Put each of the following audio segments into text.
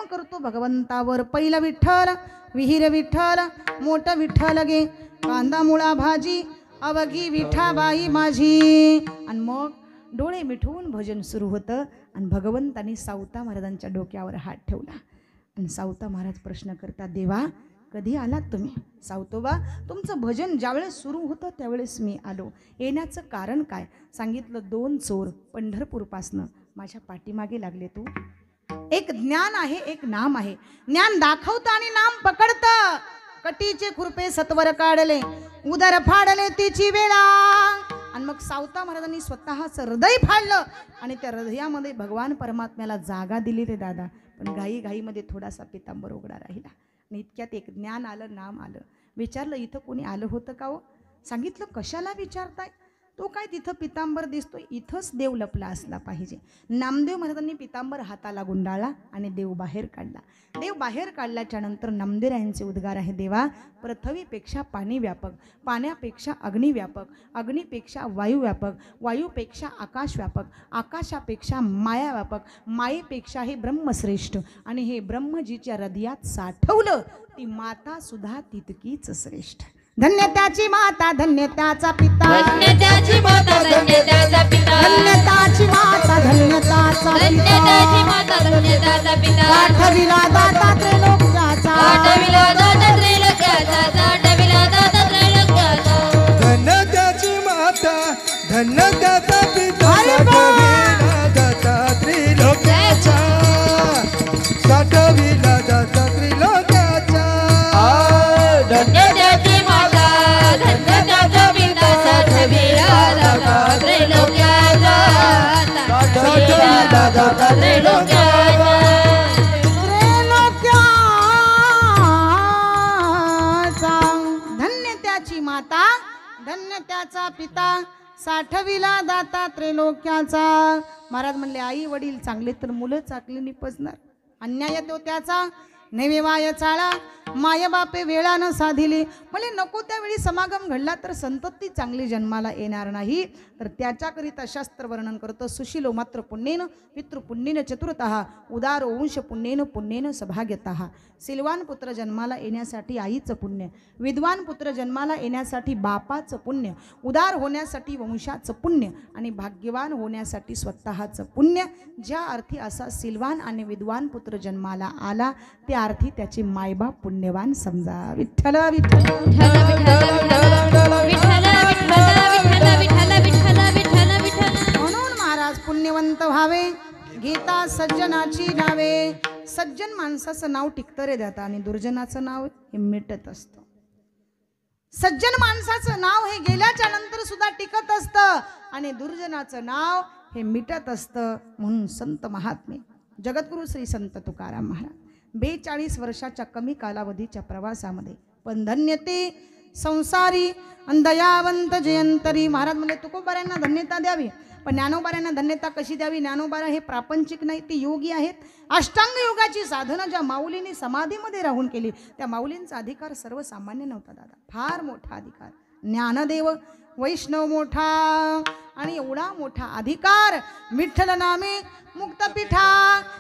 प्रेम करतो भगवंतावर. पहिला विठ्ठल, विहीर विठ्ठल, मोठं विठ्ठल गे, कांदा मुळा भाजी अवघी विठाबाई माझी. आणि मग डोळे मिठवून भजन सुरू होतं. आणि भगवंतानी सावता महाराजांच्या डोक्यावर हात ठेवला. आणि सावता महाराज प्रश्न करतात, देवा कधी आलात तुम्ही? सावतोबा, तुमचं भजन ज्यावेळेस सुरू होतं त्यावेळेस मी आलो. येण्याचं कारण काय? सांगितलं, 2 चोर पंढरपूरपासनं माझ्या पाठीमागे लागले. तू एक ज्ञान आहे, एक नाम आहे. ज्ञान दाखवतं आणि नाम पकडतं. कटीचे खुरपे सत्वर काढले, उदर फाडले तिची वेळा. आणि मग सावता महाराजांनी स्वतःचं हृदय फाडलं आणि त्या हृदयामध्ये भगवान परमात्म्याला जागा दिली रे दादा. पण घाईमध्ये थोडासा पितांबर उघडा राहिला. आणि इतक्यात एक ज्ञान आलं, नाम आलं. विचारलं, इथं कोणी आलं होतं का हो? सांगितलं, कशाला विचारताय? तो काय तिथं पितांबर दिसतो, इथंच देव लपला असला पाहिजे. नामदेव महाराजांनी पितांबर हाताला गुंडाळला आणि देव बाहेर काढला. देव बाहेर काढल्याच्या नंतर नामदेवरायांचे उद्गार आहे, देवा पृथ्वीपेक्षा पाणी व्यापक, पाण्यापेक्षा अग्नी व्यापक, अग्नीपेक्षा वायू व्यापक, वायूपेक्षा आकाश व्यापक, आकाशापेक्षा माया व्यापक, मायेपेक्षा हे ब्रह्मश्रेष्ठ. आणि हे ब्रह्मजीच्या हृदयात साठवलं, ती माता सुद्धा तितकीच श्रेष्ठ. धन्य त्याची माता, धन्य त्याचा पिता, धन्य त्याची माता, धन्य त्याचा पिता, धन्य त्याची माता, धन्य त्याचा धन्य त्याची माता, धन्य त्याचा पिता. आठविला दाता त्रैलोक्याचा, आठविला दाता त्रैलोक्याचा, आठविला दाता त्रैलोक्याचा. धन्य त्याची माता, धन्य त्याचा पिता, साठविला दाता त्रिलोक्याचा, साठविला दाता त्रिलोक्याचा. धन्य त्याची माता, धन्य त्याचा पिता, साठविला दाता त्रैलोक्याचा, साठविला दाता त्रैलोक्याचा. धन्य त्याची माता, धन्य त्याचा पिता, साठविला दाता त्रैलोक्याचा. महाराज म्हणले, आई वडील चांगले तर मुलं चाकली निपजणार. अन्याय तो त्याचा नेवे वाय चाळा, माय बापे वेळानं साधिली. म्हणजे नको त्यावेळी समागम घडला तर संतती चांगली जन्माला येणार नाही. तर त्याच्याकरिता शास्त्र वर्णन करतं, सुशीलो मात्र पुण्येन, पितृपुण्येन चतुर्थः, उदार वंश पुण्येन, पुण्येन सभाग्यतः. सिलवान पुत्र जन्माला येण्यासाठी आईचं पुण्य, विद्वान पुत्र जन्माला येण्यासाठी बापाचं पुण्य, उदार होण्यासाठी वंशाचं पुण्य आणि भाग्यवान होण्यासाठी स्वतःचं पुण्य. ज्या अर्थी असा सिलवान आणि विद्वान पुत्र जन्माला आला त्या अर्थी त्याचे मायबाप पुण्यवान समजा. विठ्ठल विठ्ठल विठ्ठल विठ्ठल विठ्ठल विठ्ठल विठ्ठल विठ्ठल विठ्ठल. म्हणून महाराज पुण्यवंत व्हावे, गीता सज्जनाची नावे. सज्जन माणसाचं नाव टिकतं रे दाता आणि दुर्जनाचं नाव हे मिटत असतं. सज्जन माणसाचं नाव हे गेल्याच्या नंतर सुद्धा टिकत असतं आणि दुर्जनाचं नाव हे मिटत असतं. म्हणून संत महात्मे जगद्गुरु श्री संत तुकाराम महाराज 42 वर्षाच्या कमी कालावधीच्या प्रवासामध्ये पण धन्यते संसारी दयावंत जयंतरी. महाराज म्हणजे तुकोबाऱ्यांना धन्यता द्यावी, पण ज्ञानोबाऱ्यांना धन्यता कशी द्यावी? ज्ञानोबारा हे प्रापंचिक नाही, ते योगी आहेत. अष्टांग योगाची साधना ज्या माऊलींनी समाधीमध्ये राहून केली त्या माऊलींचा अधिकार सर्वसामान्य नव्हता दादा, फार मोठा अधिकार. ज्ञानदेव वैष्णव मोठा आणि एवढा मोठा अधिकार. विठ्ठल नामे मुक्तपीठा,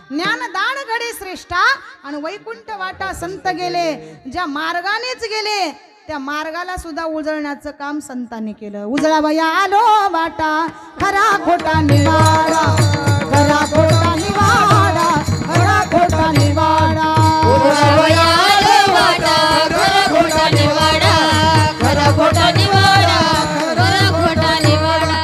ज्ञानदान घडे श्रेष्ठा आणि वैकुंठ वाटा संत गेले. ज्या मार्गानेच गेले त्या मार्गाला सुद्धा उजळण्याचं काम संतांनी केलं. उजळावया आलो वाटा, खरा खोटा निवाडा, खरा खोटा निवाडा, खरा खोटा निवाडा. उजळावया आलो वाटा, खरा खोटा निवाडा, खरा खोटा निवाडा, खरा खोटा निवाडा.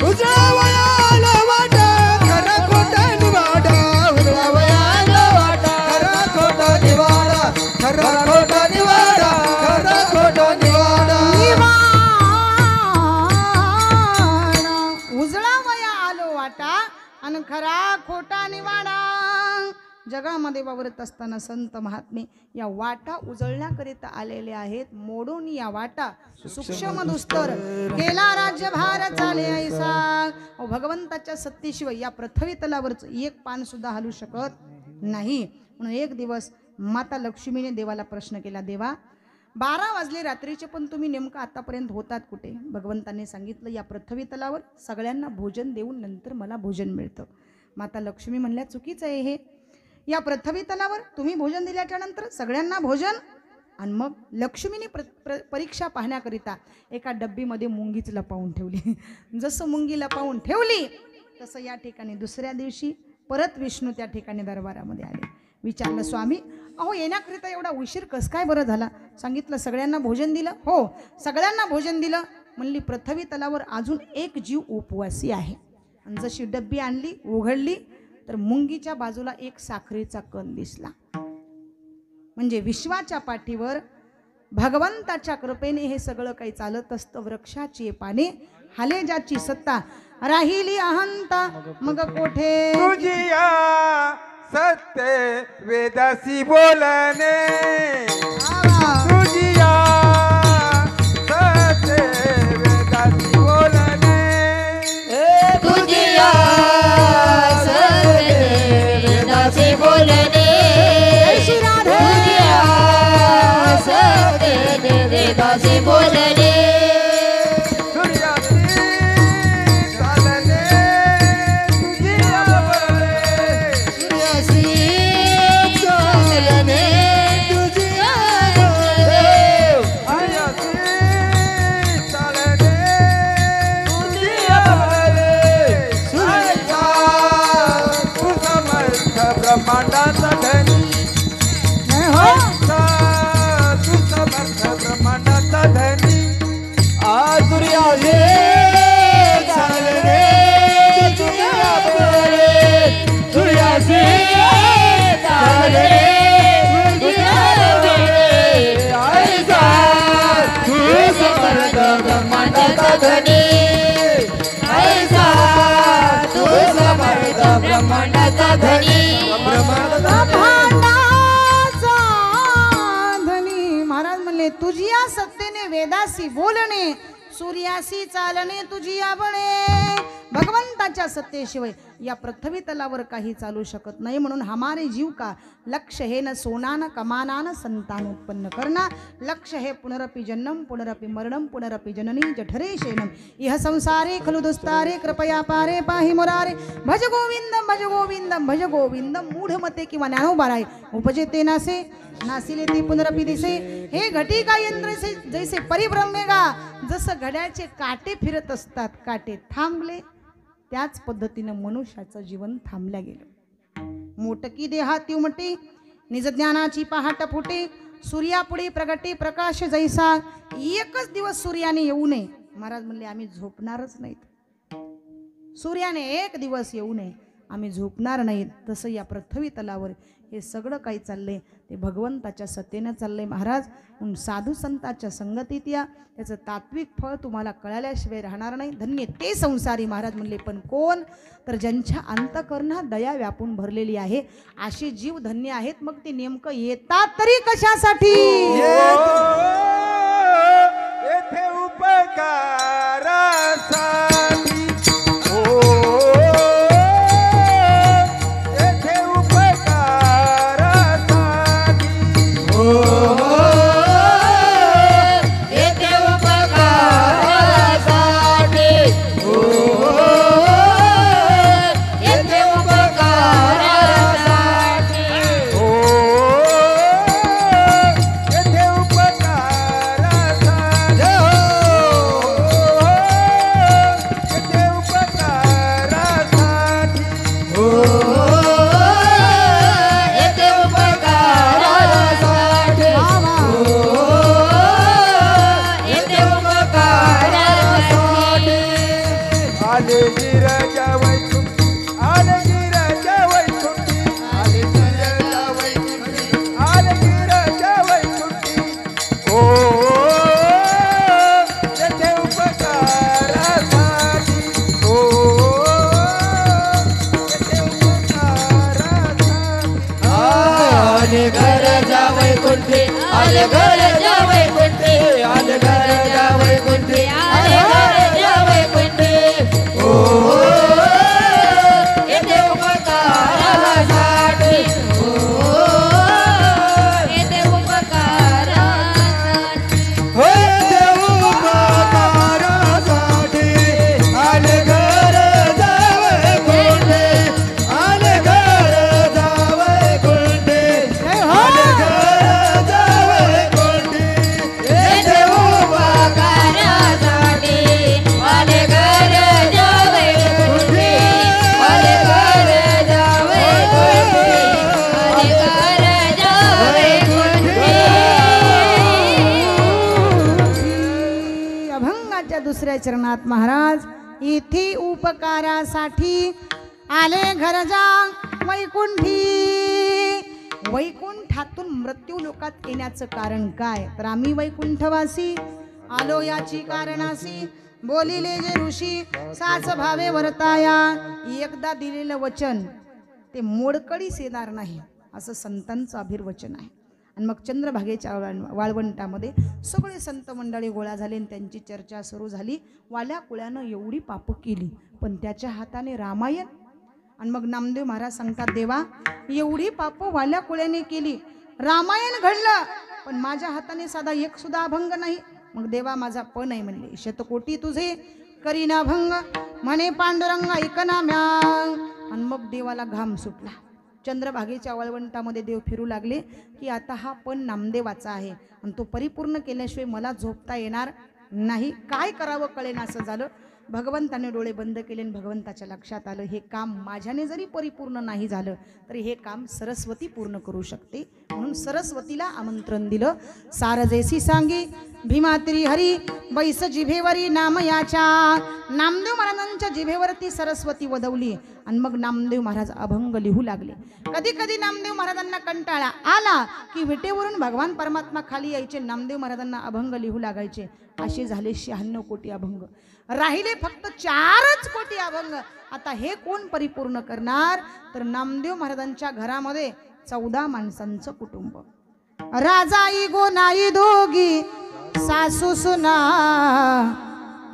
उजळावया आलो वाटा, खरा खोटा निवाडा, उजळावया आलो वाटा, खरा खोटा निवाडा, खरा खोटा निवाडा, खरा खोटा निवाडा. उजळावया आलो वाटा आणि खरा खोटा निवाडा. जगामध्ये वावरत असताना संत महात्मे या वाटा उजळण्याकरिता आलेले आहेत. मोडून या वाटा सूक्ष्म दुस्तर केला राज्यभार चाले ऐसा. भगवंताच्या सत्तेशिवाय या पृथ्वी तलावरच एक पान सुद्धा हलू शकत नाही. म्हणून एक दिवस माता लक्ष्मीने देवाला प्रश्न केला, देवा 12 वाजले रात्रीचे पण तुम्ही नेमकं आतापर्यंत होतात कुठे? भगवंतांनी सांगितलं, या पृथ्वी तलावर सगळ्यांना भोजन देऊन नंतर मला भोजन मिळतं. माता लक्ष्मी म्हणल्या, चुकीचं आहे हे. या पृथ्वी तलावर तुम्ही भोजन दिल्याच्या नंतर सगळ्यांना भोजन आणि मग लक्ष्मीने परीक्षा पाहण्याकरिता एका डब्बीमध्ये मुंगीच लपवून ठेवली. जसं मुंगी लपवून ठेवली तसं या ठिकाणी दुसऱ्या दिवशी परत विष्णू त्या ठिकाणी दरबारामध्ये आले. विचारलं, स्वामी अहो येण्याकरिता एवढा उशीर कस काय बरं झाला? सांगितलं सगळ्यांना भोजन दिलं. हो सगळ्यांना भोजन दिलं. म्हणली पृथ्वी तलावर अजून एक जीव उपवासी आहे. आणि जशी डब्बी आणली उघडली तर मुंगीच्या बाजूला एक साखरेचा कण दिसला. म्हणजे विश्वाच्या पाठीवर भगवंताच्या कृपेने हे सगळं काही चालत असतं. वृक्षाची पाने हाले ज्याची सत्ता राहिली अहंता मग कोठे तुझिया सत्य वेदासी बोलणे तुझिया सत्य वेदासी बोलणे तुझिया सत्य वेदासी बोलणे तुझिया सत्य वेदासी बोलणे ब्रह्मांडाचा धनी तू समर्थ ब्रह्मांडाचा धनी आजुर्या ब्रह्मांडाचा धनी ब्रह्मांडाचा धनी महाराज म्हणले तुझिया सत्तेने वेदासी बोलणे सूर्यासी चालणे तुझिया बने. भगवंताच्या सत्तेशिवाय या पृथ्वी तलावर काही चालू शकत नाही. म्हणून हमारे जीव का लक्ष्य हे न सोनान कमानान संतान उत्पन्न करना लक्ष्य हे पुनरपि जन्म पुनरपि मरणम पुनरपि जननी जठरे शयनम इह संसारे खलु दुस्तारे कृपया पारे पाहि मुरारे भज गोविंदम भज गोविंदम भज गोविंदम. मूढमते किंवा ज्ञानोबाराय उपजे ते नासे नासिले ते पुनरपि दिसे. हे घटिका यंत्र से जैसे परिभ्रमेगा जसं घड्याचे काटे फिरत असतात काटे थांबले त्याच पद्धतीनं मनुष्याचं जीवन थांबल्या गेलं. मोटकी देहाती उमटे निज ज्ञानाची पहाट फुटे सूर्यापुढे प्रगटे प्रकाश जैसा. एकच दिवस सूर्याने येऊ नये. महाराज म्हणले आम्ही झोपणारच नाहीत. सूर्याने एक दिवस येऊ नये आम्ही झोपणार नाहीत. तसं या पृथ्वी तलावर हे सगळं काही चाललंय ते भगवंताच्या सत्तेनं चाललंय. महाराज म्हणून साधू संतांच्या संगतीत या त्याचं तात्विक फळ तुम्हाला कळाल्याशिवाय राहणार नाही. धन्य ते संसारी. महाराज म्हणले पण कोण तर ज्यांच्या अंतकरणात दया व्यापून भरलेली आहे असे जीव धन्य आहेत. मग ते नेमकं येतात तरी कशासाठी? येथे उपकारासाठी आले घर जावई कुंठे आले घर जावई कुंठे आले घर जावई कुंठे ओ येथे उपकारासाठी ओ येथे उपकारासाठी हो येथे उपकारासाठी आले घर जावई कुंठे आले घर जावई दुसऱ्या चरणात महाराज इथे उपकारासाठी आले घरजा वैकुंठी. वैकुंठातून मृत्यू लोकात येण्याचं कारण काय? तर आम्ही वैकुंठवासी आलो याची कारणासी. बोलिले जे ऋषी साच भावे वर्ताया. एकदा दिलेलं वचन ते मोडकळीस येणार नाही असं संतांचं अभिर्वचन आहे. आणि मग चंद्रभागेच्या वाळवंटामध्ये सगळे संत मंडळी गोळा झाले आणि त्यांची चर्चा सुरू झाली. वाल्या कुळ्यानं एवढी पापं केली पण त्याच्या हाताने रामायण. आणि मग नामदेव महाराज सांगतात देवा एवढी पापं वाल्या कुळ्याने केली, रामायण घडलं पण माझ्या हाताने साधा एक सुद्धा अभंग नाही. मग देवा माझा पण आहे म्हणले. शतकोटी तुझे करीना भंग म्हणे पांडुरंग ऐकना म्या. आणि मग देवाला घाम सुटला. चंद्रभागेच्या वाळवंटामध्ये देव फिरू लागले की आता हा पण नामदेवाचा आहे आणि तो परिपूर्ण केल्याशिवाय मला झोपता येणार नाही. काय करावं कळेना असं झालं. भगवंताने डोळे बंद केले आणि भगवंताच्या लक्षात आलं हे काम माझ्याने जरी परिपूर्ण नाही झालं तरी हे काम सरस्वती पूर्ण करू शकते. म्हणून सरस्वतीला आमंत्रण दिलं. सारजेसी सांगी भीमात्री हरी बैस जिभेवरी नाम याच्या. नामदेव महाराजांच्या जिभेवरती सरस्वती वदवली आणि मग नामदेव महाराज अभंग लिहू लागले. कधी कधी नामदेव महाराजांना कंटाळा आला की विटेवरून भगवान परमात्मा खाली यायचे, नामदेव महाराजांना अभंग लिहू लागायचे. असे झाले 96 कोटी अभंग. राहिले फक्त 4च कोटी अभंग. आता हे कोण परिपूर्ण करणार? तर नामदेव महाराजांच्या घरामध्ये 14 माणसांचं कुटुंब. राजाई गोनाई दोघी सासू सुना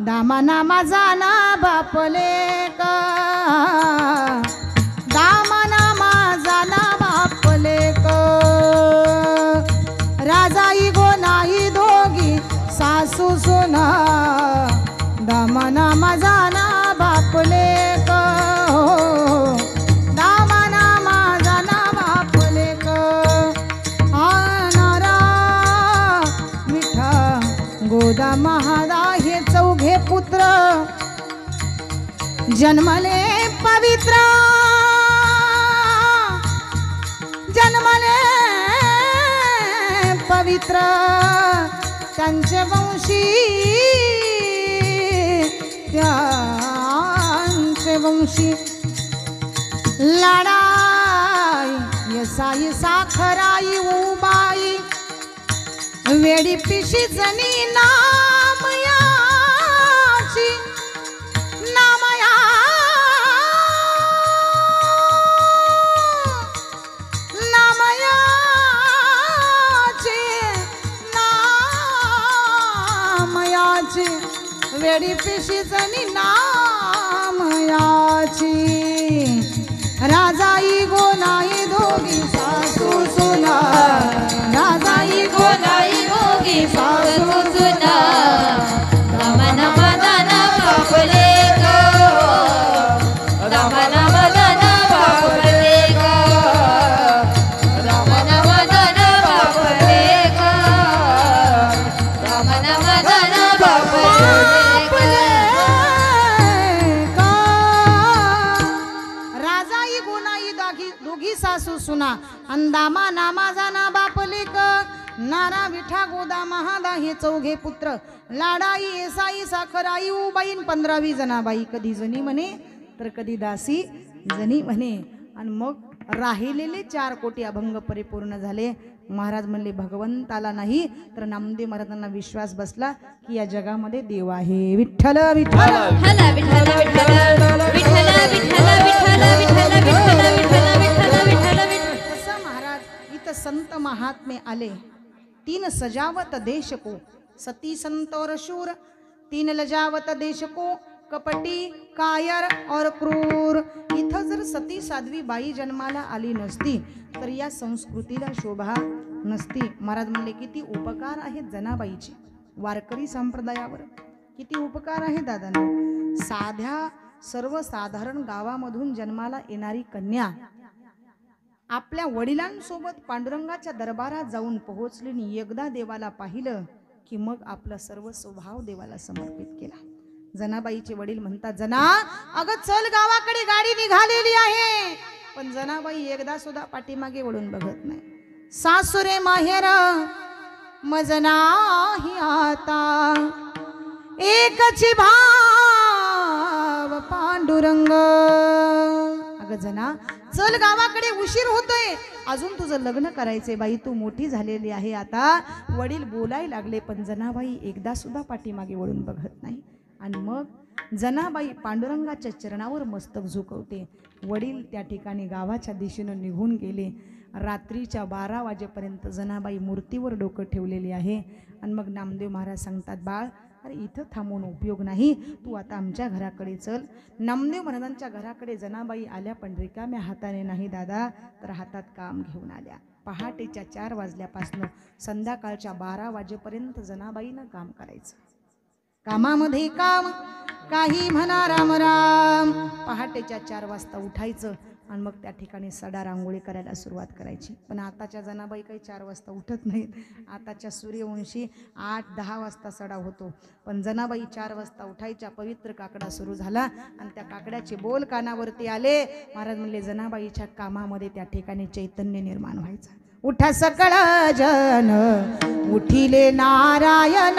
दामाना माझा ना बापले का. दामाना माझा ना बापले का. राजाई गोनाई दोघी सासू सुना दामाना माझा ना बापले का. दामाना माझा ना बापले का. आनारा विठा गोदा महादा हे 4 पुत्र जन्मले पवित्र. जन्मले पवित्र त्यांचे वंशी त्यांचे वंशी. लढाई यसाई साखराई उबाई वेडी पिशी जनी नामयाची. नामया नामयाची नामयाची वेडी पिशी जनी नामयाची. राजाई गोनाई दोघी सासू सुना. राजाई गोदाई गोगी सासू सुना दामना मदना बापले गो. दामना मदना बापले गो. दामना मदना बापले गो. दामना मदना बापले का. राजाई गोनाई दोघी सासू सुना अंदामा नामा जाना बापले क. नारा विठा गोदा महादा हे 4 पुत्र. लाडाई येसाई साखराई उबाईन 15वी जनाबाई. कधी जनी म्हणे तर कधी दासी जनी म्हणे. आणि मग राहिलेले 4 कोटी अभंग परिपूर्ण झाले. महाराज म्हणले भगवंताला नाही तर नामदेव महाराजांना विश्वास बसला की या जगामध्ये देव आहे. विठ्ठल विठ्ठल विठ्ठल विठ्ठल विठ्ठल विठ्ठल विठ्ठल विठ्ठल विठ्ठल विठ्ठल विठ्ठल विठ्ठल. तसं महाराज इथं संत महात्मे आले. 3 सजावत देश को सती संतोर शूर. 3 लजावत देश को कपटी कायर और क्रूर. इथं जर सती साध्वी बाई जन्माला आली नसती तर या संस्कृतीला शोभा नसती. महाराज म्हणले किती उपकार आहेत जनाबाईचे वारकरी संप्रदायावर. किती उपकार आहे दादांना. साध्या सर्वसाधारण गावामधून जन्माला येणारी कन्या आपल्या वडिलांसोबत पांडुरंगाच्या दरबारात जाऊन पोहोचली आणि एकदा देवाला पाहिलं की मग आपला सर्व स्वभाव देवाला समर्पित केला. जनाबाईचे वडील म्हणतात जना अगं चल गावाकडे गाडी निघालेली आहे. पण जनाबाई एकदा सुद्धा पाठीमागे वळून बघत नाही. सासुरे माहेर मज नाही आता एकची भाव पांडुरंग. अगं जना चल गावाकडे उशीर होतोय, अजून तुझं लग्न करायचंय बाई, तू मोठी झालेली आहे आता. वडील बोलायला लागले पण जनाबाई एकदा सुद्धा पाठीमागे वळून बघत नाही. आणि मग जनाबाई पांडुरंगाच्या चरणावर मस्तक झुकवते. वडील त्या ठिकाणी गावाच्या दिशेनं निघून गेले. रात्रीच्या 12 वाजेपर्यंत जनाबाई मूर्तीवर डोकं ठेवलेली आहे. आणि मग नामदेव महाराज सांगतात, बाळ अरे इथं थांबून उपयोग नाही, तू आता आमच्या घराकडे चल. नामदेव महाराजांच्या घराकडे जनाबाई आल्या, पण रिकाम्या हाताने नाही दादा, तर हातात काम घेऊन आल्या. पहाटेच्या 4 वाजल्यापासून संध्याकाळच्या 12 वाजेपर्यंत जनाबाईनं काम करायचं. कामामध्ये काम, काही म्हणा राम राम. पहाटेच्या 4 वाजता उठायचं आणि मग त्या ठिकाणी सडा रांगोळी करायला सुरुवात करायची. पण आताच्या जनाबाई काही 4 वाजता उठत नाहीत. आताच्या सूर्यवंशी 8-10 वाजता सडा होतो, पण जनाबाई 4 वाजता उठायच्या. पवित्र काकडा सुरू झाला आणि त्या काकड्याचे बोल कानावरती आले. महाराज म्हणले जनाबाईच्या कामामध्ये त्या ठिकाणी चैतन्य निर्माण व्हायचं. उठा सकळ जन उठिले नारायण,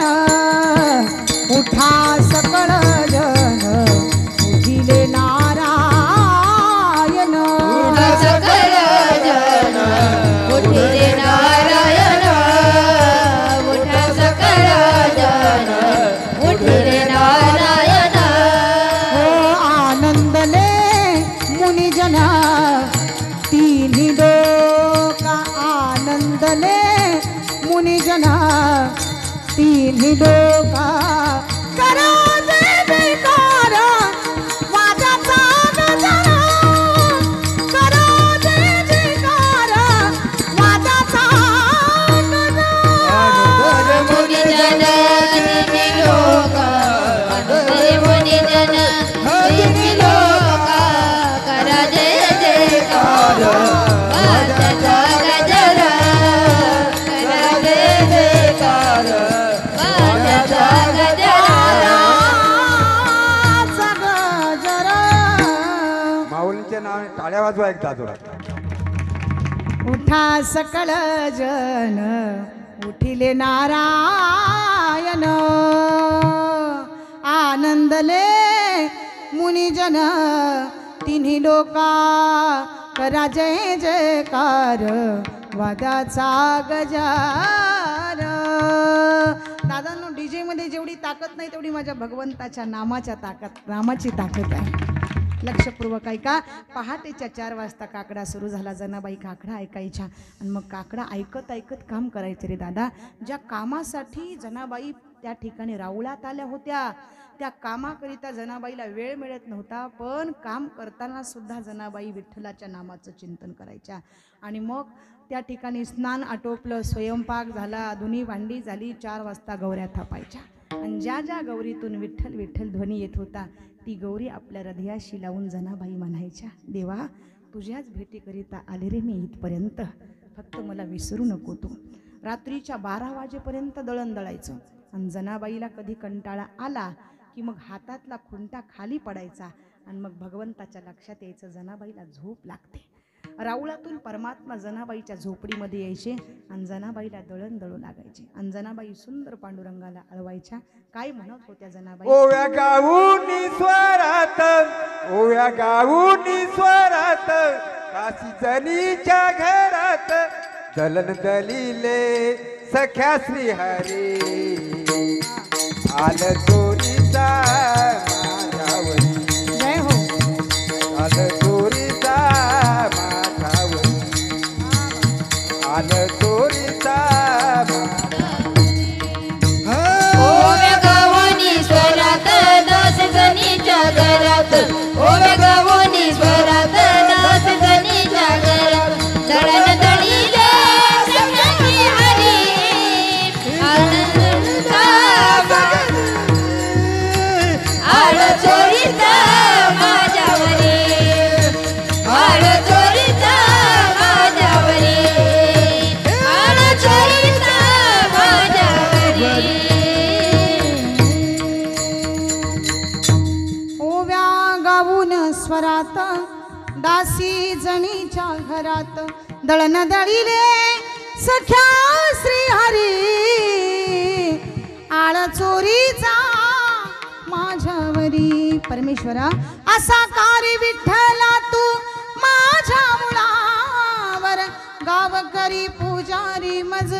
उठा सकळ जन उठिले नारायण, उठा सकळ जन उठिले नारायण, उठा सकळ जन उठिले नारायण. हो आनंदले मुनिजन तिन्ही डोका, आनंदले मुनिजन तिन्ही डोका. करा जय जयकार वाजाचा गजर, करा जय जयकार वाजाचा गजर. मुनिजन तिन्ही लोका, मुनिजन तिन्ही लोका, करा जय जयकार वाजाचा गजर, करा जय जयकार वाजाचा गजर. माऊलींच्या नावाने टाळ्या वाजवा एकदा जोरात. उठा सकळ जन उठिले नारायण, आनंदले मुनिजन तिन्ही लोका, करा जय जयकार वादाचा गजार. दादांनो डीजे मध्ये जेवढी ताकद नाही तेवढी माझ्या भगवंताच्या नामाची ताकद आहे. लक्षपूर्वक ऐका. पहाटेच्या 4 वाजता काकडा सुरू झाला. जनाबाई काकडा ऐकायच्या आणि मग काकडा ऐकत ऐकत काम करायचे रे दादा. ज्या कामासाठी जनाबाई त्या ठिकाणी राऊळात आल्या होत्या त्या कामाकरिता जनाबाईला वेळ मिळत नव्हता, पण काम करताना सुद्धा जनाबाई विठ्ठलाच्या नामाचं चिंतन करायच्या. आणि मग त्या ठिकाणी स्नान आटोपलं, स्वयंपाक झाला, धुनी भांडी झाली, 4 वाजता गौऱ्या थापायच्या. आणि ज्या ज्या गौरीतून विठ्ठल विठ्ठल ध्वनी येत होता ती गौरी आपल्या हृदयाशी लावून जनाबाई म्हणायच्या, देवा तुझ्याच भेटीकरिता आले रे मी इथपर्यंत, फक्त मला विसरू नको तू. रात्रीच्या 12 वाजेपर्यंत दळण दळायचं. आणि जनाबाईला कधी कंटाळा आला की मग हातातला खुंटा खाली पडायचा आणि मग भगवंताच्या लक्षात यायचं, जनाबाईला झोप लागते. राऊळातून परमात्मा जनाबाईच्या झोपडीमध्ये यायचे आणि जनाबाईला दळण दळू लागायचे. आणि जनाबाई सुंदर पांडुरंगाला अळवायच्या. काय म्हणत होत्या जनाबाई? ओव्या गाऊन स्वरात, ओव्या गाऊन स्वरात, काशी जनीच्या घरात दलन दलिले सख्या श्रीहरी. आल चोरीचा माझ्यावरी, जय हो. आल चोरीचा माझ्यावरी, आल चोरीचा ओव्या गावानी स्वरात दास गणीच्या घरात, ओव्या गावानी स्वरात दास गणीच्या घरात दळण दळीले सख्याची हरी. आनंदचा आळ चोरीचा माझ्यावरी, आळ चोरीचा माझ्यावरी, आळ चोरीचा माझ्यावरी. ओव्या गाऊन स्वरात दासी जणीच्या घरात दळण दळीले सख्या श्रीहरी. आळ चोरीचा मुळावरी परमेश्वरा असा कार्य विठ्ठला तू माझ्या मुळावर गावकरी पुजारी मज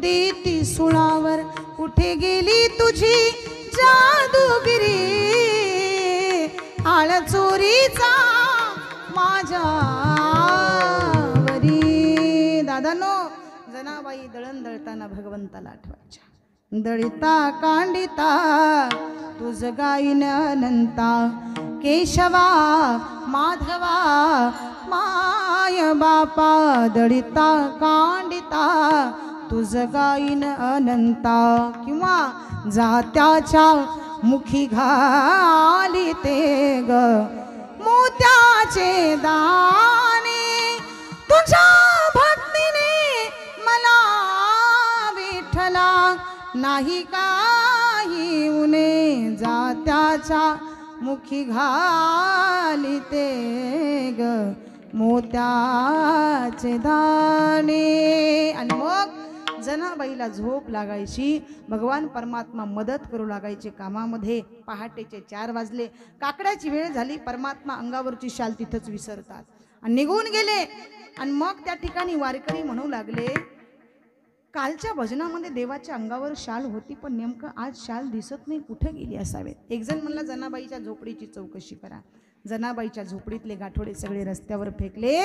देती सुळावर कुठे गेली तुझी जादूगिरी आळ चोरीचा माझ्यावरी दादानो जनाबाई दळण दळताना भगवंताला आठवायच्या दळिता कांडिता तुझ गाईन अनंता केशवा माधवा माय बापा दळिता कांडिता तुझ गाईन अनंता किंवा जात्याच्या मुखी घाली ते ग मोत्याचे दाणे तुझ्या भक्तीने मला विठ्ठला नाही काही उणे जात्याच्या मुखी घाली ते ग मोत्याचे दाणे. आणि मग जनाबाईला झोप लागायची भगवान परमात्मा मदत करू लागायचे कामामध्ये. पहाटेचे 4 वाजले काकड्याची वेळ झाली परमात्मा अंगावरची शाल तिथंच विसरतात आणि निघून गेले. आणि मग त्या ठिकाणी वारकरी म्हणू लागले कालच्या भजनामध्ये देवाच्या अंगावर शाल होती पण नेमकं आज शाल दिसत नाही कुठे गेली असावे. एक जण म्हणला जनाबाईच्या झोपडीची चौकशी करा. जनाबाईच्या झोपडीतले गाठोडे सगळे रस्त्यावर फेकले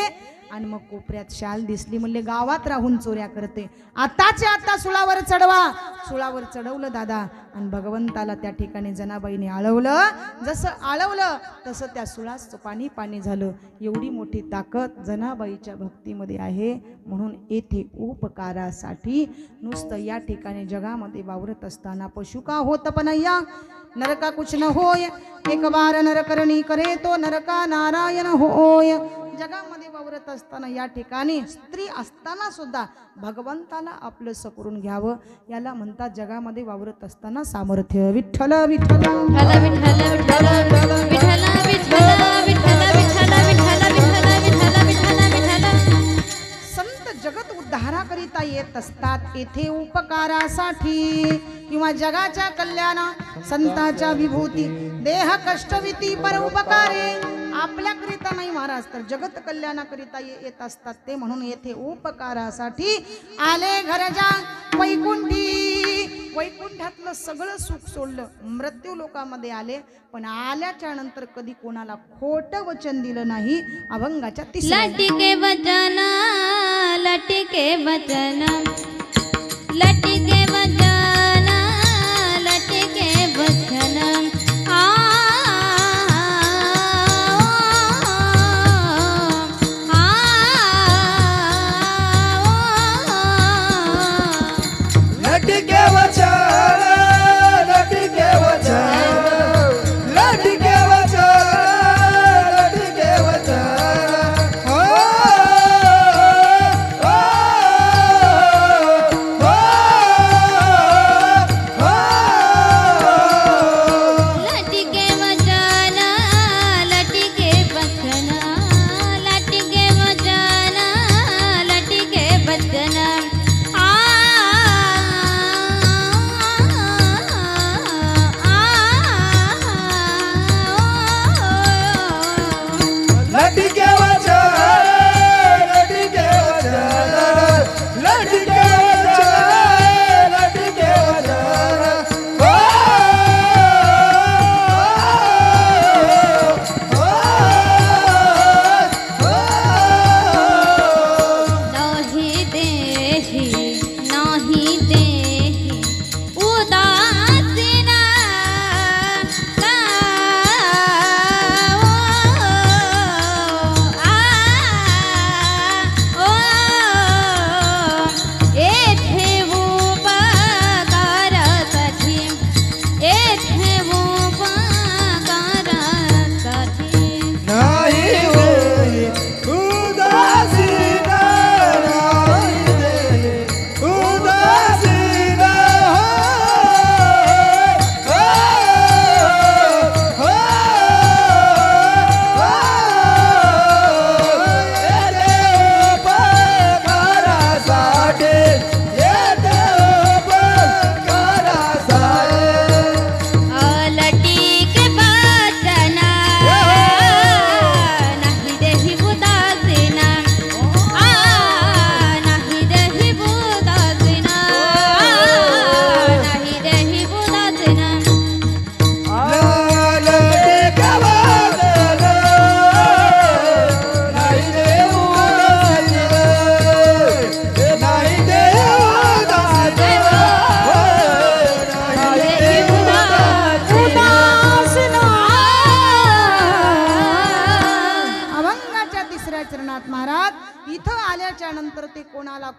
आणि मग कोपऱ्यात शाल दिसली. म्हणले गावात राहून चोऱ्या करते आताच्या आता सुळावर चढवा. सुळावर चढवलं दादा आणि भगवंताला त्या ठिकाणी जनाबाईने आळवलं. जसं आळवलं तसं त्या सुळाचं पाणी पाणी झालं. एवढी मोठी ताकद जनाबाईच्या भक्तीमध्ये आहे. म्हणून येथे उपकारासाठी नुसतं या ठिकाणी जगामध्ये वावरत असताना पशु का होत पण या नरका कुछ न होय एक बार नरकरणी करे तो नरका नारायण होय. जगामध्ये वावरत असताना या ठिकाणी स्त्री असताना सुद्धा भगवंताला आपलंसं करून घ्यावं याला म्हणतात जगामध्ये वावरत असताना सामर्थ्य. विठ्ठल विठ्ठल विठ्ठल विठ्ठल विठ्ठल विठ्ठल विठ्ठल विठ्ठल विठ्ठल विठ्ठल विठ्ठल विठ्ठल. संत जगत उद्धाराकरिता येत असतात येथे उपकारासाठी किंवा जगाच्या कल्याणा संतांच्या विभूती देह कष्टविती पर उपकारे आपल्याकरिता नाही महाराज तर जगत कल्याणाकरिता येत असतात ते. म्हणून येथे उपकारासाठी आले घरजा वैकुंठी. वैकुंठातलं सगळं सुख सोडलं मृत्यू लोकामध्ये आले पण आल्याच्या नंतर कधी कोणाला खोटं वचन दिलं नाही. अभंगाच्या 3 लटिके वचन लटिके वचन लटिके वचन लटिके वचन लटिके वचन लटिके वचन लटिके वचन लटिके वचन हो हो हो हो लटिके वचन लटिके वचन लटिके वचन लटिके वचन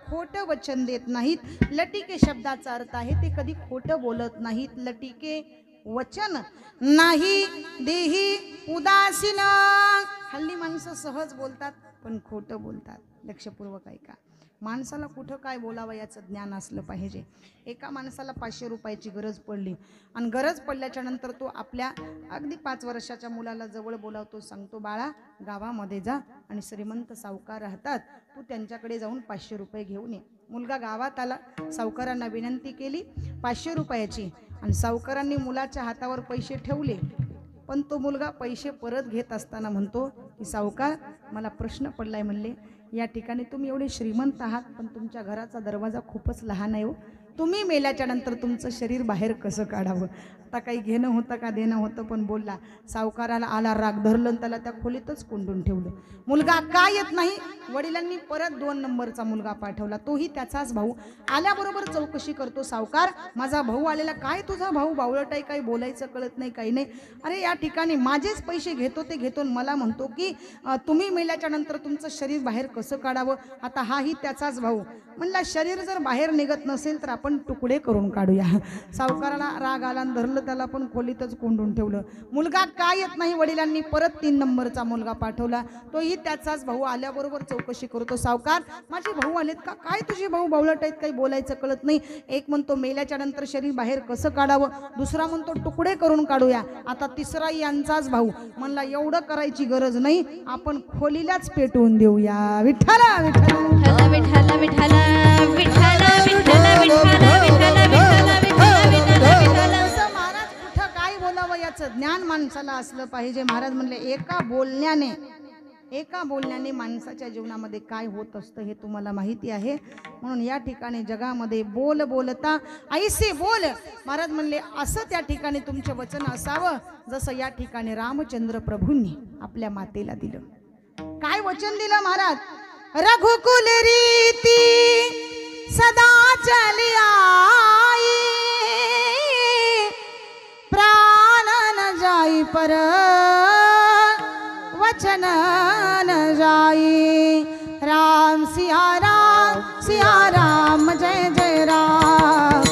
खोटं वचन देत नाहीत. लटिके शब्दाचा अर्थ आहे ते कधी खोटं बोलत नाहीत. लटिके वचन नाही देही उदासीन. हल्ली माणसं सहज बोलतात पण खोटं बोलतात. लक्षपूर्वक ऐका. माणसाला कुठं काय बोलावं याचं ज्ञान असलं पाहिजे. एका माणसाला 500 रुपयाची गरज पडली आणि गरज पडल्याच्या नंतर तो आपल्या अगदी 5 वर्षाच्या मुलाला जवळ बोलावतो, सांगतो बाळा गावामध्ये जा आणि श्रीमंत सावकार राहतात, तू त्यांच्याकडे जाऊन 500 रुपये घेऊन ये. मुलगा गावात आला, सावकारांना विनंती केली 500 रुपयाची आणि सावकारांनी मुलाच्या हातावर पैसे ठेवले. पण तो मुलगा पैसे परत घेत असताना म्हणतो की सावकार मला प्रश्न पडलाय. म्हणले या ठिकाणी तुम्ही एवढे श्रीमंत आहात पण तुमच्या घराचा दरवाजा खूपच लहान आहे हो. तुम्ही मेल्याच्या नंतर तुमचं शरीर बाहेर कसं काढावं. आता काही घेणं होतं का देणं होतं पण बोलला. सावकाराला आला राग, धरलं आणि त्याला त्या खोलीतच कोंडून ठेवलं. मुलगा का येत नाही. वडिलांनी परत 2 नंबरचा मुलगा पाठवला, तोही त्याचाच भाऊ. आल्याबरोबर चौकशी करतो, सावकार माझा भाऊ आलेला. काय तुझा भाऊ बावळट आहे, काही बोलायचं कळत नाही काही नाही. अरे या ठिकाणी माझेच पैसे घेतो ते घेतो मला म्हणतो की तुम्ही मेल्याच्या नंतर तुमचं शरीर बाहेर कसं काढावं. आता हाही त्याचाच भाऊ. म्हणला शरीर जर बाहेर निघत नसेल तर आपण तुकडे करून काढूया. सावकाराला राग आला आणि धरलं त्याला पण खोलीतच कोंडून ठेवलं. मुलगा काय येत नाही. वडिलांनी परत 3 नंबरचा मुलगा पाठवला, तोही त्याचाच भाऊ. आल्याबरोबर चौकशी करतो, सावकार माझे भाऊ आलेत का. काय तुझे भाऊ बावळट आहेत, काही बोलायचं कळत नाही. एक म्हणतो मेल्याच्या नंतर शरीर बाहेर कसं काढावं, दुसरा म्हणतो तुकडे करून काढूया. आता तिसरा यांचाच भाऊ. म्हणला एवढं करायची गरज नाही, आपण खोलीलाच पेटवून देऊया. विठ्ठला विठ्ठला विठ्ठला विठ्ठला विठ्ठला विठ्ठला विठ्ठला विठ्ठला विठ्ठला विठ्ठला विठ्ठला. असं महाराज कुठं काय बोलावं याचं ज्ञान माणसाला असलं पाहिजे. महाराज म्हणले एका बोलण्याने माणसाच्या जीवनामध्ये काय होत असतं हे तुम्हाला माहिती आहे. म्हणून या ठिकाणी जगामध्ये बोल बोलता ऐसे बोल. महाराज म्हणले असं त्या ठिकाणी तुमचे वचन असावं जसं या ठिकाणी रामचंद्र प्रभूंनी आपल्या मातेला दिलं. काय वचन दिलं महाराज. रघुकुल रीती सदा चली आई, प्राण न जाई पर वचन न जाई. राम सिया राम जय जय राम.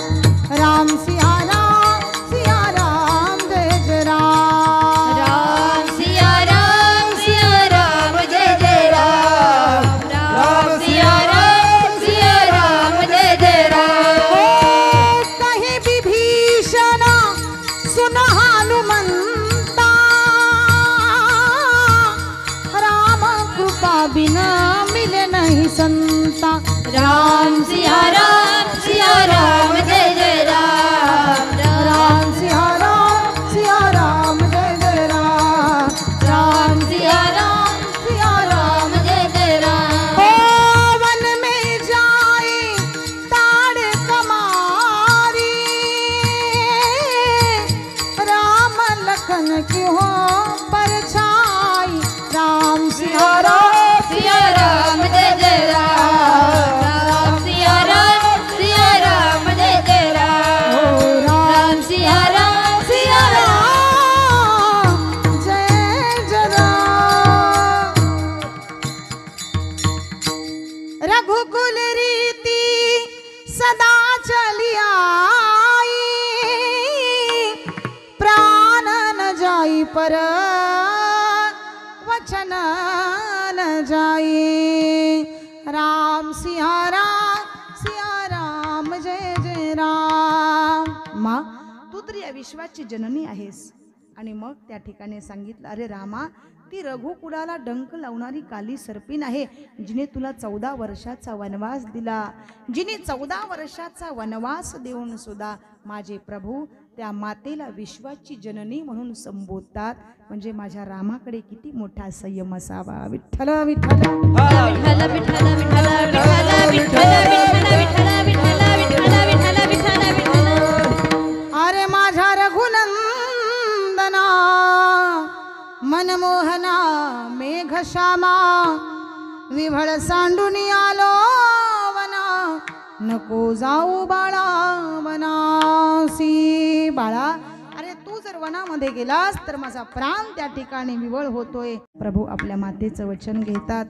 राम सिया राम जय जय राम. राम सिया राम जय जय राम. राम सिया राम जय जय राम. कहीं विभीषण सुन हनुमंता, राम कृपा बिना मिले नहीं संता. राम सिया राम जय जय राम. राम सिया राम जय जय राम. राम सिया राम जय जय राम. ओ वन में जाए ताड़ कमारी, राम लखन की हो परछाई. राम सिया राम जय जय राम. राम सिया राम जय जय राम. राम सिया राम जय जय राम. रघुकुल रीति सदा चली आई, प्राण न जाई पर वचन न जाई. राम सिया राम जय जय राम. माँ तू तर या विश्वाची जननी आहेस. आणि मग त्या ठिकाणी सांगितलं अरे रामा ती रघुकुळाला डंक लावणारी काली सर्पिन आहे, जिने तुला 14 वर्षाचा वनवास दिला. जिने 14 वर्षाचा वनवास देऊन सुद्धा माझे प्रभू त्या मातेला विश्वाची जननी म्हणून संबोधतात. म्हणजे माझ्या रामाकडे किती मोठा संयम असावा. विठ्ठल विठ्ठल विठ्ठल विठ्ठल विठ्ठल विठ्ठल विठ्ठल विठ्ठल विठ्ठल विठ्ठल विठ्ठल विठ्ठल विठ्ठल. अरे माझ्या रघुनंदना मनमोहना मेघश्यामा, विभळ सांडूनी आलो वना, नको जाऊ बाळा वनासी. बाळा अरे तू जर वनामध्ये गेलास तर माझा प्राण त्या ठिकाणी विवळ होतोय. प्रभू आपल्या मातेचं वचन घेतात.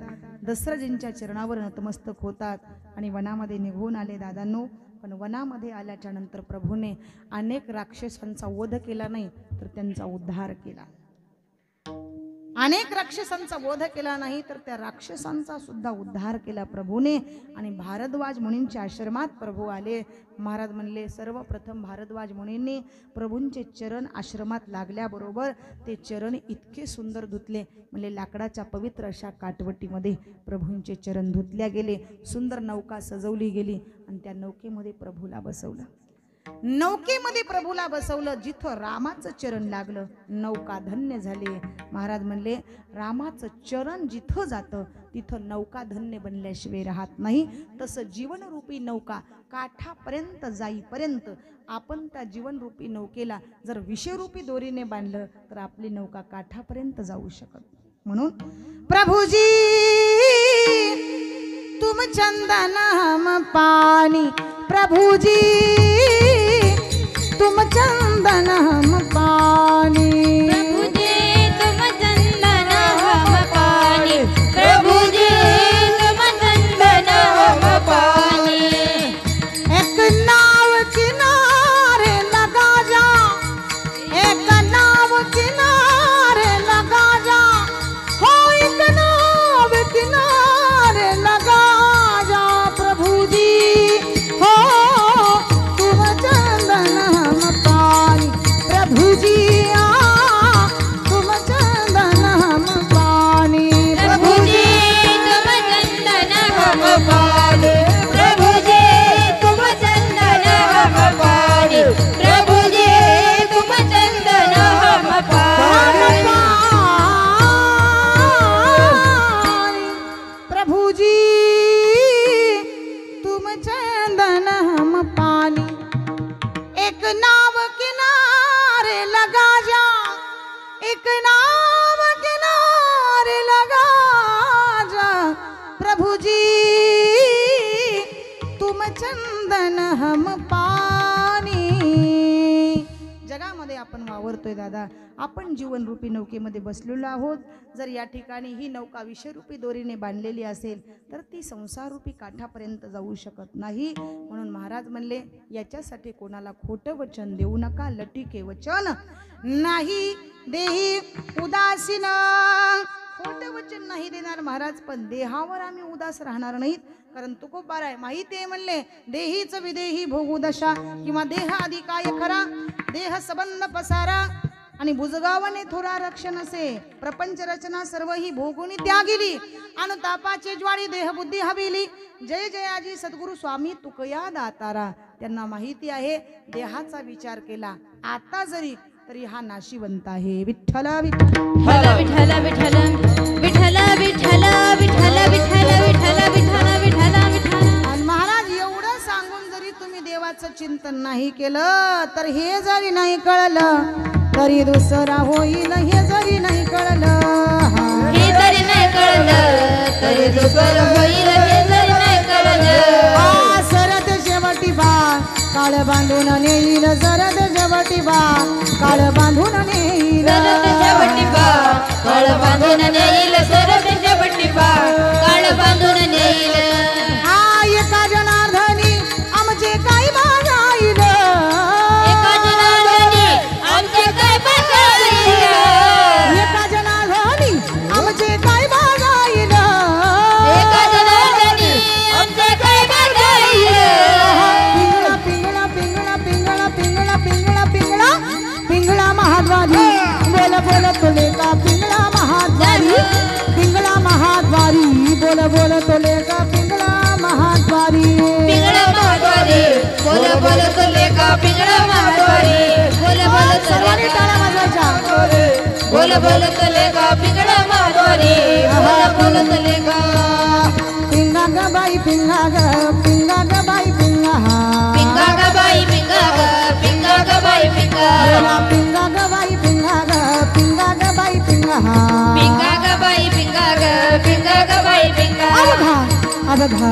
दशरथजींच्या चरणावर नतमस्तक होतात आणि वनामध्ये निघून आले दादांनो. पण वनामध्ये आल्याच्या नंतर प्रभूने अनेक राक्षसांचा वध केला नाही तर त्यांचा उद्धार केला. अनेक राक्षसांचा वध केला नाही तर त्या राक्षसांचा सुद्धा उद्धार केला प्रभूने. आणि भारद्वाज मुनींच्या आश्रमात प्रभू आले. महाराज म्हणले सर्वप्रथम भारद्वाज मुनींनी प्रभूंचे चरण आश्रमात लागल्याबरोबर ते चरण इतके सुंदर धुतले. म्हणजे लाकडाच्या पवित्र अशा काटवटीमध्ये प्रभूंचे चरण धुतल्या गेले. सुंदर नौका सजवली गेली आणि त्या नौकेमध्ये प्रभूला बसवलं. नौकेमध्ये प्रभूला बसवलं. जिथं रामाचं चरण लागलं नौका धन्य झाली. महाराज म्हणले रामाचं चरण जिथं जातं तिथं नौका धन्य बनल्याशिवाय राहत नाही. तसं जीवनरूपी नौका काठापर्यंत जाईपर्यंत आपण त्या जीवनरूपी नौकेला जर विषयरूपी दोरीने बांधलं तर आपली नौका काठापर्यंत जाऊ शकत. म्हणून प्रभुजी तुम चंदन हम पानी, प्रभुजी तुम चंदन हम पानी, प्रभुजी तुम चंदन हम पानी, प्रभुजी तुम चंदन हम पानी। एक नाव किनारे लगा जा, एक नाव किनारे लगा जा, हो एक नाव किनारे लगा जा प्रभुजी, हो तुम चंदन हम पानी, प्रभुजी तुम चंदन हम पानी, प्रभुजी तुम चंदन हम पानी, प्रभुजी तुम चंदन हम पानी, प्रभुजी तुम चंदन हम पानी। प्रभुजी तुम चंदन हम पानी, एक नाव किनारे लगा जा, एक नाव किनारे लगा जा, प्रभुजी तुम चंदन हम पानी। जगामध्ये आपण वावरतोय दादा, आपण जीवनरूपी नौकेमध्ये बसलेलो आहोत. जर या ठिकाणी ही नौका विषयरूपी दोरीने बांधलेली असेल तर ती संसाररूपी काठापर्यंत जाऊ शकत नाही. म्हणून महाराज म्हणले याच्यासाठी कोणाला खोटं वचन देऊ नका. लटिके वचन नाही देही उदासीन, खोटं वचन नाही देणार महाराज. पण देहावर आम्ही उदास राहणार नाहीत. कारण तुकोबार आहे माहिती आहे म्हणले देहीच विदेही भोगू दशा, किंवा देह आधी काय खरा, देह सबंध पसारा आणि बुजगावने थोरा रक्षण असे, प्रपंच रचना सर्व ही भोगुनी त्यागिली, अनुतापाचे ज्वाळी देह बुद्धी हविली, जय जयाजी सद्गुरु स्वामी तुकया दातारा. त्यांना माहिती आहे देहाचा विचार केला आता जरी तरी हा नाशिवंत आहे. विठ्ठल विठ्ठल विठ्ठल विठ्ठल विठ्ठल विठ्ठल विठ्ठल विठ्ठल विठ्ठल विठ्ठल विठ्ठल विठ्ठल। आणि महाराज एवढं सांगून जरी तुम्ही देवाचं चिंतन नाही केलं तर हे जरी नाही कळलं तरी दुसरा होईल, हे जरी नाही कळलं, हे जरी नाही कळलं तरी दुसरं होईल, हे जरी नाही कळलं। सरद शेवटी बा काळ बांधून नेईल, सरद शेवटी बा काळ बांधून नेईल, सरद शेवटी बा काळ बांधून नेईल, सरद शेवटी बा काळ बांधून नेईल। एका जनार्दनी आमचे काय बाजाईल, एका जनार्दनी आमचे काय बघाईल, एका जनार्दनी आमचे काय बाजाईल, एका जनार्दनी आमचे काय बघाईल। पिंगळा पिंगळा पिंगळा पिंगळा पिंगळा पिंगळा पिंगळा महाद्वारी बोल बोल तुले का पिंगळा महाद्वारी, पिंगळा महाद्वारी बोल बोल तुले का पिंगळा महाद्वारी, पिंगळा महाद्वारी बोल बोल तुले का पिंगळा महाद्वारी, बोल बोल सर्वांनी टाळ्या वाजवायच्या, बोल बोल तुले का पिंगळा महाद्वारी, बोल बोल तुले का। पिंगा ग बाई पिंगा ग बाई पिंगा, पिंगा ग बाई पिंगा ग, पिंगा ग बाई पिंगा, पिंगा ग बाई पिंगा ग बाई पिंगा, पिंगा ग बाई पिंगा ग, पिंगा ग बाई पिंगा। अवघा अवघा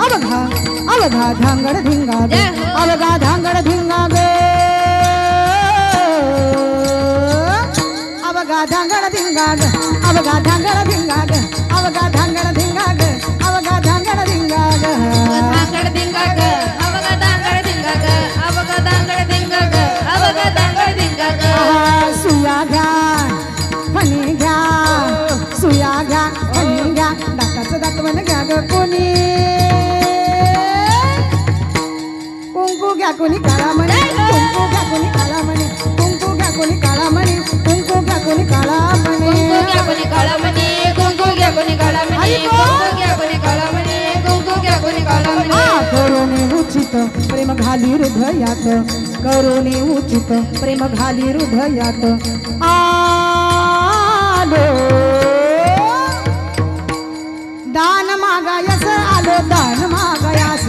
अवघा अवघा धांगड धिंगा ग, अवघा धांगड धिंगा ग, अवघा धांगड धिंगा ग, अवघा धांगड धिंगा ग, अवघा धांगड धिंगा ग, घ्या कोणी काळा म्हणे कुंकू घ्या कोणी काळा म्हणे कुंकू घ्या कोणी काळा म्हणे कुंकू घ्या कोणी काळा म्हणे कुंकू घ्या कोणी काळा म्हणे कुंकू घ्या कोणी काळा म्हणे कुंकू घ्या कोणी काळा म्हणे कुंकू घ्या कोणी काळा म्हणे करुणे उचित प्रेम घाली हृदयात करुणे उचित प्रेम घाली हृदयात आलो दान मागायस आलो दान मागायास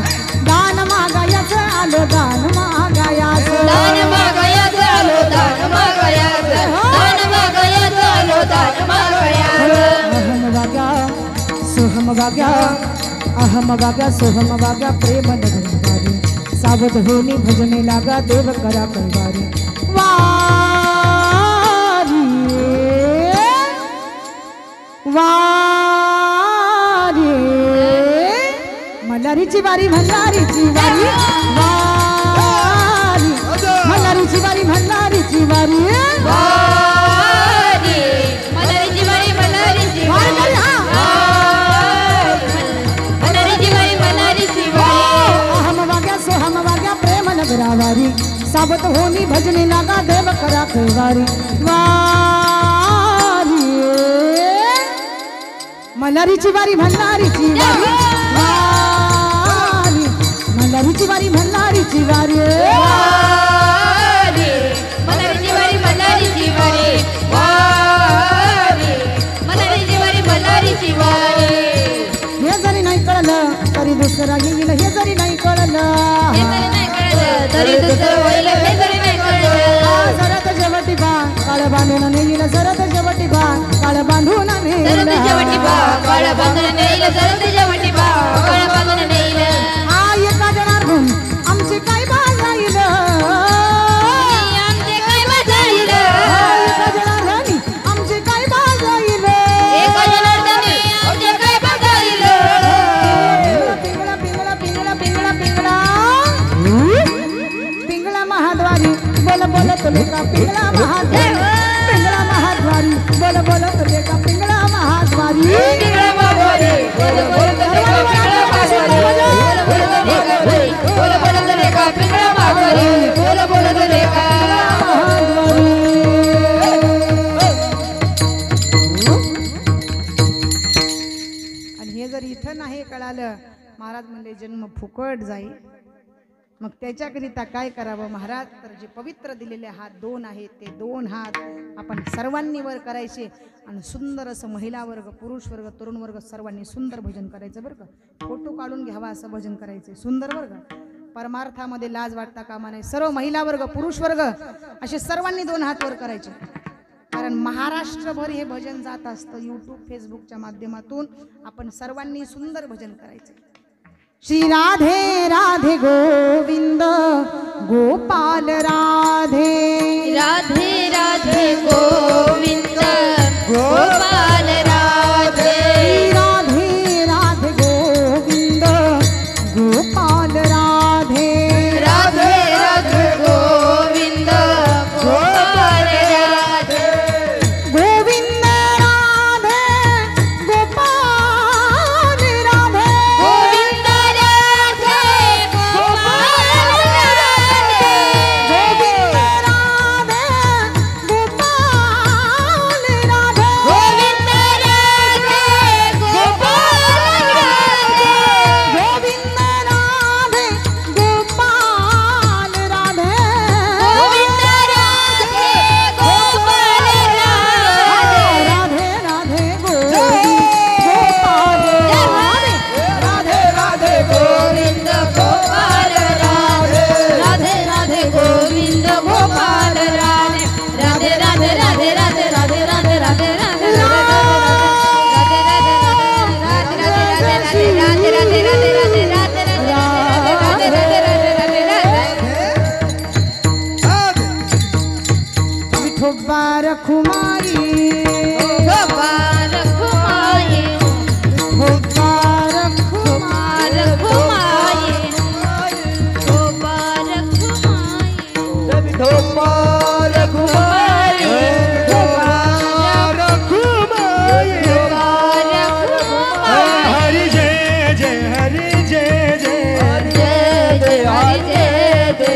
दान मागायस आलो दान मागायास दान मागायच आलो दान मागायच दान मागायच आलो दान मागायच अहम वाग्या सोहम वाग्या अहम वाग्या सोहम वाग्या प्रेम नगरवारी सावध होनी भजने लागा देव करा कैवारी वारी वारी मल्हारीची वारी मल्हारीची वारी वारी मल्हारीची वारी मल्हारीची वारी वारी मल्हारीची वारी मल्हारीची वारी मल्हारीची वारी मल्हारीची वारी अहम वाग्या सोहम वाग्या प्रेम नगरावारी सावत होनी भजने लागा देव करा कैवारी वारी मल्हारीची वारी मल्हारीची वारी वारी मल्हारीची वारी मल्हारीची वारी वारी मल्हारीची वारी मल्हारीची वारी वारी मल्हारीची वारी मल्हारीची वारी हे जरी नाही कळलं तरी दुसरा येईल हे जरी नाही कळलं हे तरी नाही कळलं तरी दुसरं होईल हे तरी नाही कळलं सरत शेवटी बा काळ बांधून नेईल सरत शेवटी बा काळ बांधून जरा तुझ्या वटी बा काळ बांधून नेईल जरा तुझ्या वटी बा काळ बांधून नेईल आई एका जनार्दन आमची काय बाजाईल आमचे काय बजाईल एका जनार्दनी आमची काय बाजाईल एका जनार्दनी आमचे काय बजाईल पिंगळा पिंगळा पिंगळा पिंगळा पिंगळा पिंगळा महाद्वारी बोल बोल तुले का पिंगळा महाद्वारी पिंगळा महाद्वारी बोल बोल तुले का पिंगळा महाद्वारी पिंगळा महाद्वारी बोल बोल तुले का पिंगळा महाद्वारी बोल बोल तुले का पिंगळा महाद्वारी बोल बोल तुले का आणि हे जर इथं नाही कळालं महाराज म्हणजे जन्म फुकट जाईल मग त्याच्याकरिता काय करावं महाराज तर जे पवित्र दिलेले हात दोन आहेत ते दोन हात आपण सर्वांनी वर करायचे आणि सुंदर असं महिला वर्ग पुरुष वर्ग तरुण वर्ग सर्वांनी सुंदर भजन करायचं बरं का फोटो काढून घ्यावा असं भजन करायचं सुंदर वर्ग परमार्थामध्ये लाज वाटता कामा नाही सर्व महिला वर्ग पुरुष वर्ग असे सर्वांनी दोन हात वर करायचे कारण महाराष्ट्रभर हे भजन जात असतं यूट्यूब फेसबुकच्या माध्यमातून आपण सर्वांनी सुंदर भजन करायचं श्री राधे राधे गोविंद गोपाल राधे राधे राधे गोविंद गोपाल राधे राधे राधे गोविंद गोपाल राधे राधे राधे गोविंद गोपाल राधे गोविंद राधे गोपाल राधे गोविंद राधे गोपाल राधे गोविंद राधे गोपाल राधे गोविंद राधे गोपाल राधे गोविंद राधे गोपाल राधे गोविंद राधे गोपाल राधे राधे राधे गोपाल राधे राधे गोविंद गोपाल राधे राधे राधे गोविंद गोपाल राधे राधे राधे राधे राधे राधे राधे राधे राधे विठोबा रखुमाई गोपाल घुमाई विठोबा रखुमाई गोपाल घुमाई गोपाल घुमाई गोपाल घुमाई गोपाल घुमाई गोपाल घुमाई हरि जय जय हरि जय जय जय जय हरि जय जय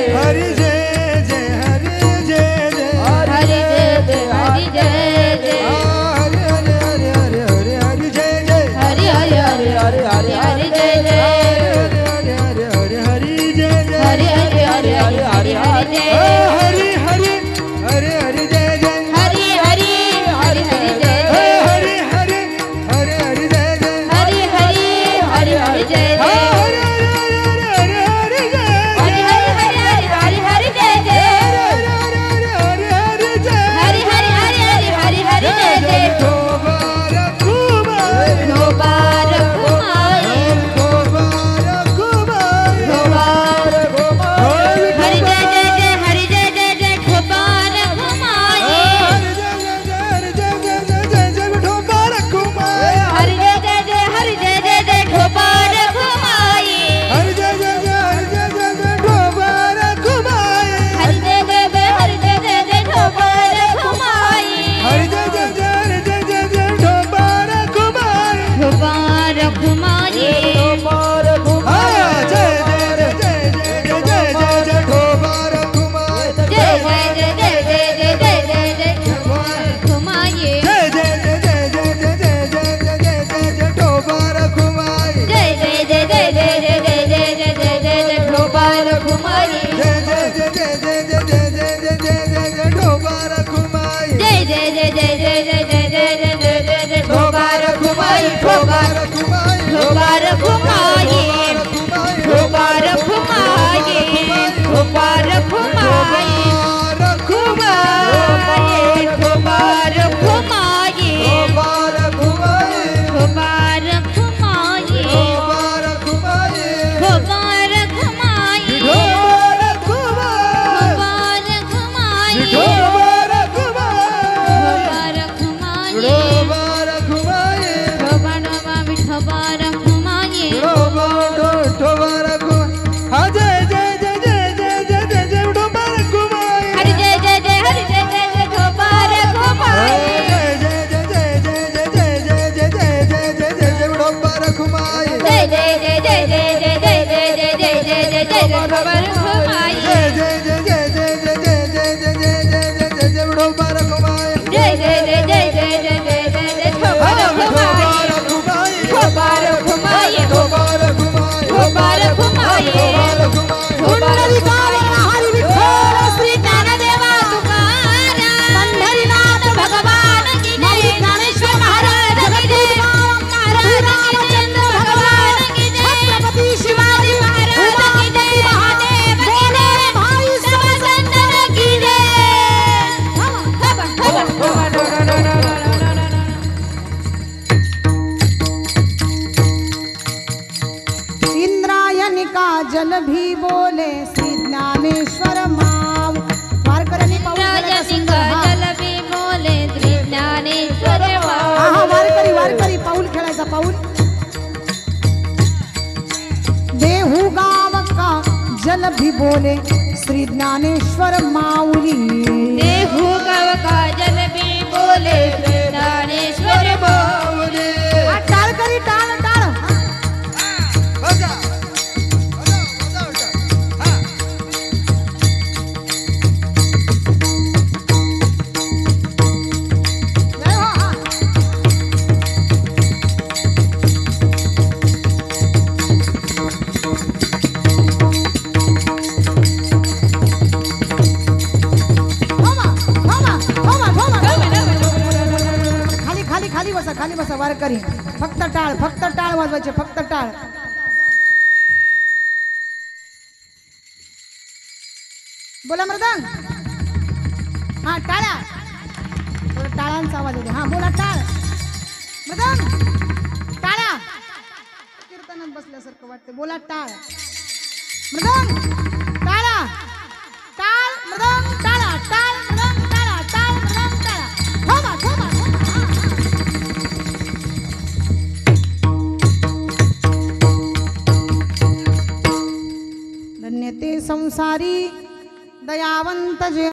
भी बोले श्री ज्ञानेश्वर माऊली देहू गाव काजल बी बोले ज्ञानेश्वर माऊली हा, टाळ करी टाळ टाळ बजा बजा हा जय हो, हा. खाली खाली खाली बसा वारकरी फक्त टाळ वाजवायचे फक्त टाळ बोला मृदंग हा टाळ्या थोडं टाळांचा आवाज येते हा बोला टाळ मृदंग टाळ्या कीर्तनात बसल्यासारखं वाटते बोला टाळ मृदंग टाळा टाळ मृदंग टाळा टाळ मृदंग टाळा टाळ मृदंग टाळा थांबा थांबा धन्य ते संसारी दयावंत जे